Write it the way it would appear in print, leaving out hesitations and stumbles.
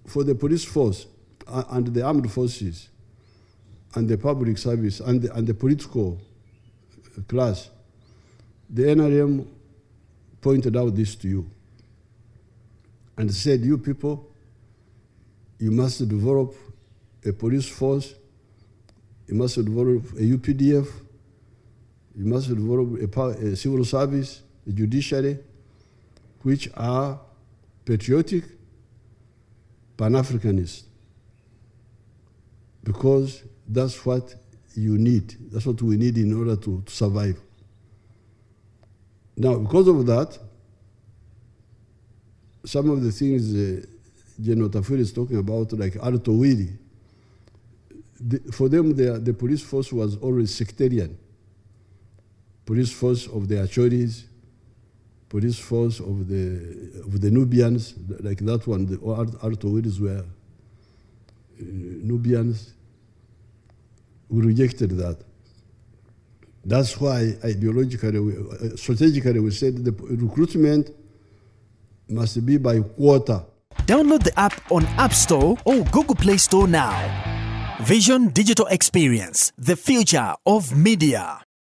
For the police force and the armed forces and the public service and the political class, the NRM pointed out this to you and said, you people, you must develop a police force, you must develop a UPDF, you must develop a civil service, a judiciary, which are patriotic, Pan-Africanist, because that's what you need. That's what we need in order to survive. Now, because of that, some of the things General Tafuri is talking about, like Artowiri, for them, the police force was always sectarian. Police force of the Achoris, police force of the Nubians, like that one, the Artowiris were Nubians. We rejected that. That's why ideologically, strategically, we said the recruitment must be by quota. Download the app on App Store or Google Play Store now. Vision Digital Experience, the future of media.